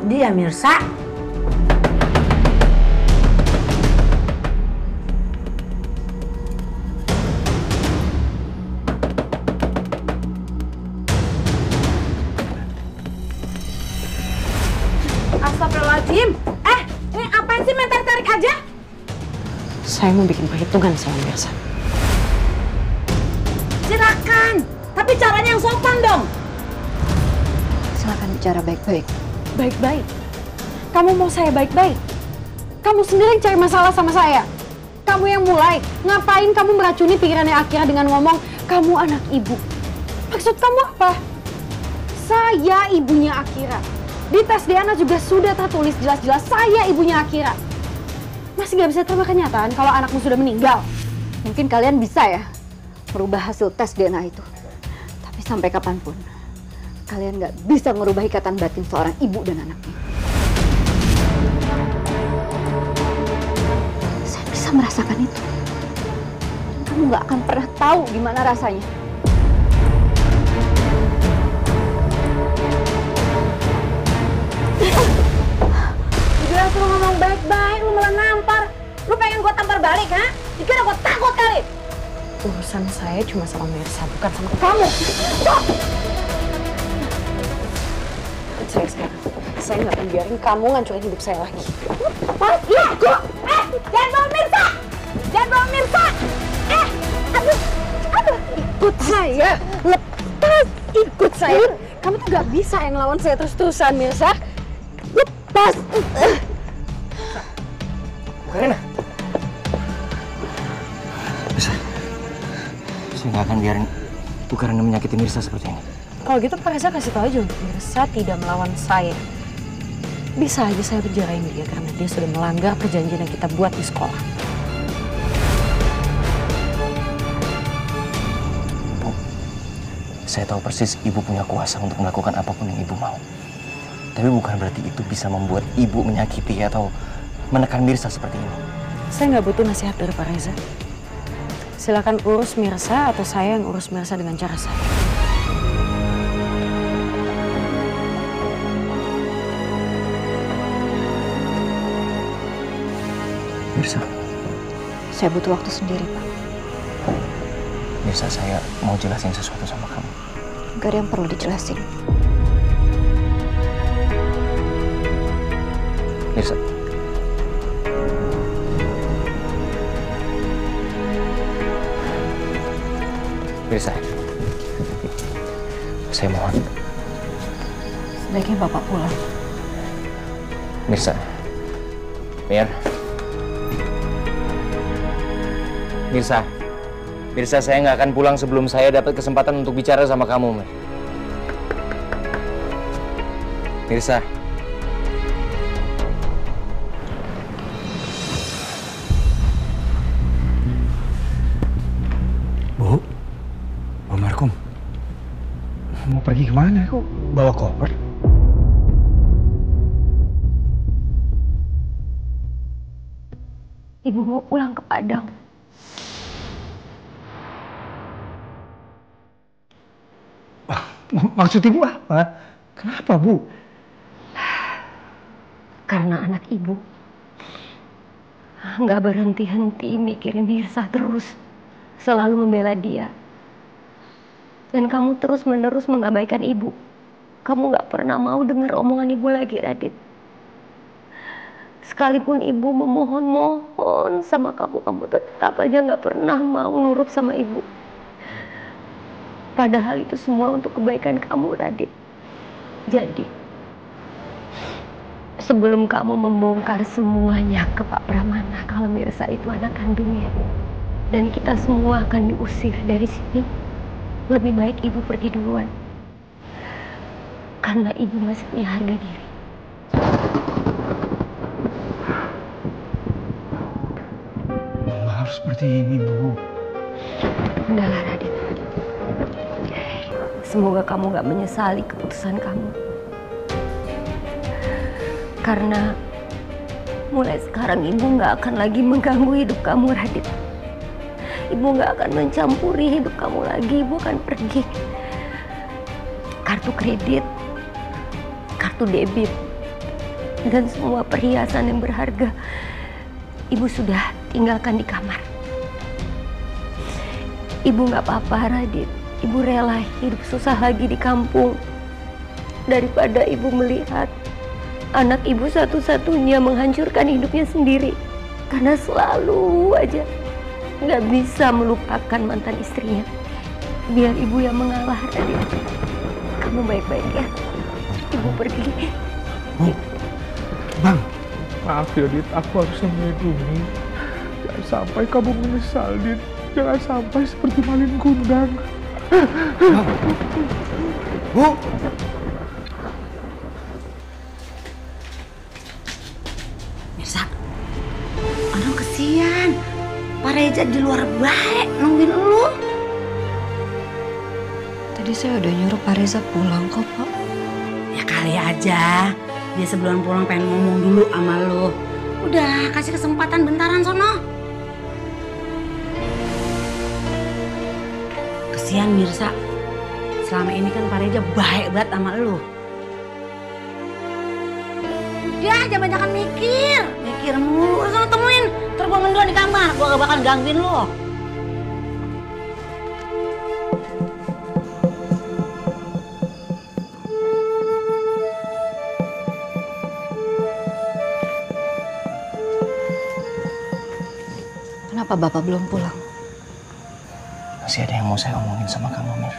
mandi ya Mirsa. Astagfirullahaladzim. Ini apaan sih main tarik-tarik aja? Saya mau bikin perhitungan sama Mirsa. Silakan, tapi caranya yang sopan dong. Silakan bicara baik-baik. Baik-baik? Kamu mau saya baik-baik? Kamu sendiri yang cari masalah sama saya. Kamu yang mulai. Ngapain kamu meracuni pikirannya Akira dengan ngomong, kamu anak ibu? Maksud kamu apa? Saya ibunya Akira. Di tes DNA juga sudah tertulis jelas-jelas saya ibunya Akira. Masih gak bisa terima kenyataan kalau anakmu sudah meninggal? Mungkin kalian bisa ya merubah hasil tes DNA itu. Tapi sampai kapanpun, kalian gak bisa merubah ikatan batin seorang ibu dan anaknya. Saya bisa merasakan itu. Dan kamu gak akan pernah tahu gimana rasanya. Udah suruh ngomong baik-baik, lu malah nampar. Lu pengen gua tampar balik, ha? Dikira gua takut kali. Urusan saya cuma sama Mirsa, bukan sama kamu. Saya sekarang, saya nggak akan biarin kamu ngancurin hidup saya lagi. Jangan bawa Mirsa! Jangan bawa Mirsa! Aduh! Ikut saya, lepas, ikut saya. Kamu tuh nggak bisa yang ngelawan saya terus-terusan, Mirsa. Lepas. Karina. Bisa. Saya nggak akan biarin Bu Karina menyakiti Mirsa seperti ini. Kalau gitu Pak Reza kasih tahu aja, Mirsa tidak melawan saya. Bisa aja saya penjarain dia karena dia sudah melanggar perjanjian yang kita buat di sekolah. Bu, saya tahu persis Ibu punya kuasa untuk melakukan apapun yang Ibu mau. Tapi bukan berarti itu bisa membuat Ibu menyakiti atau menekan Mirsa seperti ini. Saya nggak butuh nasihat dari Pak Reza. Silakan urus Mirsa atau saya yang urus Mirsa dengan cara saya. Mirsa. Saya butuh waktu sendiri, Pak. Mirsa, saya mau jelasin sesuatu sama kamu. Gak ada yang perlu dijelasin. Mirsa. Mirsa. Saya mohon. Sebaiknya Bapak pulang. Mirsa. Mir. Mirsa. Mirsa, saya nggak akan pulang sebelum saya dapat kesempatan untuk bicara sama kamu, Mir. Mirsa. Bu Markum, mau pergi kemana? Kok bawa koper? Ibu mau pulang ke Padang. Maksud Ibu apa? Kenapa, Bu? Karena anak Ibu nggak berhenti-henti mikirin Mirsa terus. Selalu membela dia. Dan kamu terus-menerus mengabaikan Ibu. Kamu nggak pernah mau dengar omongan Ibu lagi, Radit. Sekalipun Ibu memohon-mohon sama kamu, kamu tetap aja nggak pernah mau nurut sama Ibu. Padahal itu semua untuk kebaikan kamu, Radit. Jadi, sebelum kamu membongkar semuanya ke Pak Pramana kalau Mirsa itu anak kandungnya, dan kita semua akan diusir dari sini, lebih baik Ibu pergi duluan. Karena Ibu masih punya harga diri. Mama harus seperti ini, Bu. Udahlah, Radit. Semoga kamu gak menyesali keputusan kamu. Karena mulai sekarang Ibu gak akan lagi mengganggu hidup kamu, Radit. Ibu gak akan mencampuri hidup kamu lagi. Ibu akan pergi. Kartu kredit, kartu debit, dan semua perhiasan yang berharga Ibu sudah tinggalkan di kamar. Ibu nggak apa-apa, Radit. Ibu rela hidup susah lagi di kampung daripada Ibu melihat anak Ibu satu-satunya menghancurkan hidupnya sendiri karena selalu aja nggak bisa melupakan mantan istrinya. Biar Ibu yang mengalah, Radit. Kamu baik-baik ya. Ibu pergi. Bu, Bang. Maaf ya, Dit. Aku harus melindungi. Jangan sampai kamu menyesal, Dit. Jangan sampai seperti Malin Kundang. Bang. Bu. Mirsa, aduh kesian. Pak Reza di luar baik nungguin lu. Tadi saya udah nyuruh Pak Reza pulang kok, Pak. Ya kali aja. Dia sebelum pulang pengen ngomong dulu sama lu. Udah, kasih kesempatan bentaran sono. Kesian Mirsa. Selama ini kan Pak Reza baik banget sama lu. Dia aja banyakan mikir. Mikir mulu. Sono temuin. Ntar gua ngendol di kamar. Gua gak bakal gangguin lu. Kenapa Bapak belum pulang? Masih ada yang mau saya omongin sama kamu, Mir.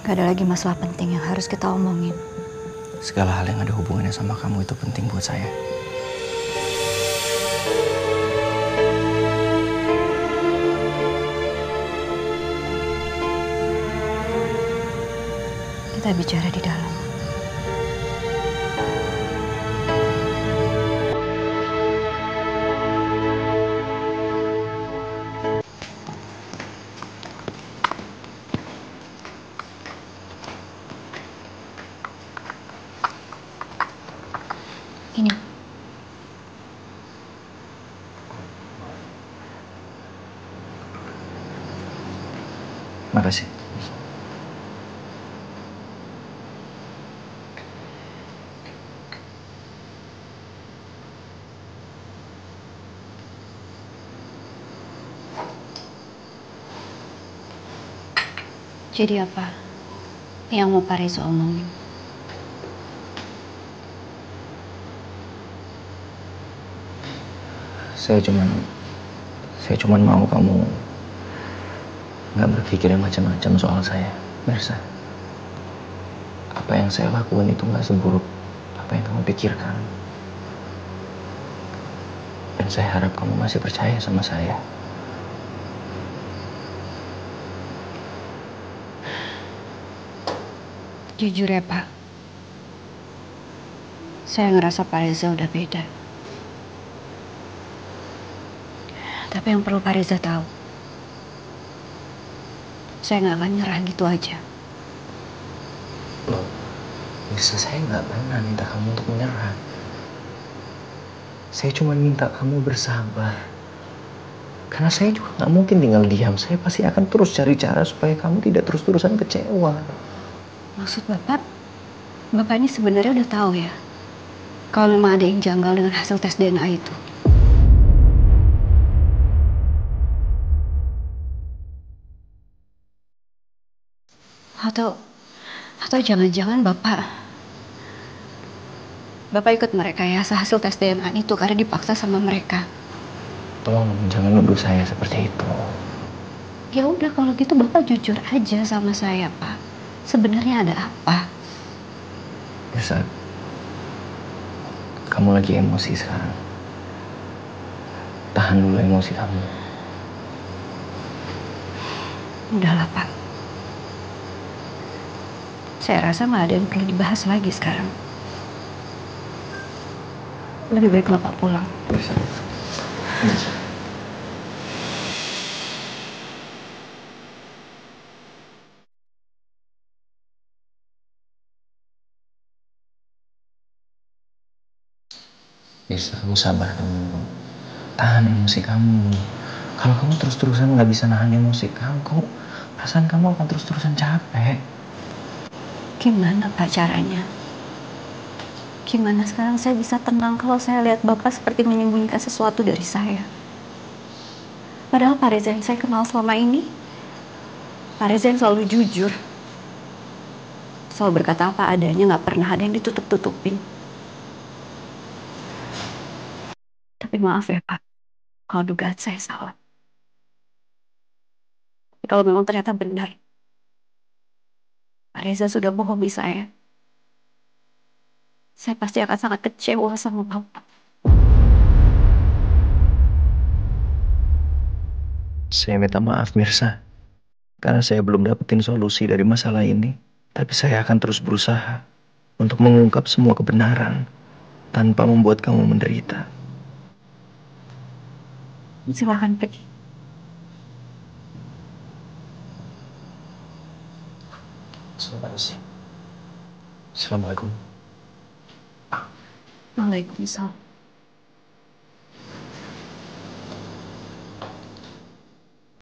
Gak ada lagi masalah penting yang harus kita omongin. Segala hal yang ada hubungannya sama kamu itu penting buat saya. Kita bicara di dalam. Ini. Makasih. Jadi apa yang mau Pak Reza omongin? Saya cuman mau kamu nggak berpikir yang macam-macam soal saya, Mirsa. Apa yang saya lakukan itu nggak seburuk apa yang kamu pikirkan. Dan saya harap kamu masih percaya sama saya. Jujur ya Pak, saya ngerasa Pak Reza udah beda. Tapi yang perlu Pak Reza tahu, saya nggak akan nyerah gitu aja. Loh, bisa saya nggak pernah minta kamu untuk menyerah. Saya cuma minta kamu bersabar. Karena saya juga nggak mungkin tinggal diam. Saya pasti akan terus cari cara supaya kamu tidak terus-terusan kecewa. Maksud Bapak ini sebenarnya udah tahu ya, kalau memang ada yang janggal dengan hasil tes DNA itu. Atau jangan-jangan Bapak ikut merekayasa hasil tes DNA itu karena dipaksa sama mereka. Tolong jangan nuduh saya seperti itu. Ya udah kalau gitu Bapak jujur aja sama saya, Pak. Sebenarnya ada apa? Bisa. Kamu lagi emosi sekarang. Tahan dulu emosi kamu. Udahlah, Pak. Saya rasa nggak ada yang perlu dibahas lagi sekarang. Lebih baik Bapak pulang. Bisa. Bisa. Bisa, kamu sabar dulu. Tahan emosi kamu. Kalau kamu terus-terusan nggak bisa nahan emosi kamu, perasaan kamu akan terus-terusan capek. Gimana Pak caranya? Gimana sekarang saya bisa tenang kalau saya lihat Bapak seperti menyembunyikan sesuatu dari saya? Padahal Pak Reza yang saya kenal selama ini, Pak Reza yang selalu jujur. Selalu berkata apa adanya, nggak pernah ada yang ditutup-tutupin. Tapi maaf ya Pak, kalau dugaan saya salah. Tapi kalau memang ternyata benar, Pak Reza sudah bohongi saya pasti akan sangat kecewa sama Bapak. Saya minta maaf Mirsa, karena saya belum dapetin solusi dari masalah ini. Tapi saya akan terus berusaha untuk mengungkap semua kebenaran tanpa membuat kamu menderita. Silakan pergi. Assalamualaikum. Waalaikumsalam.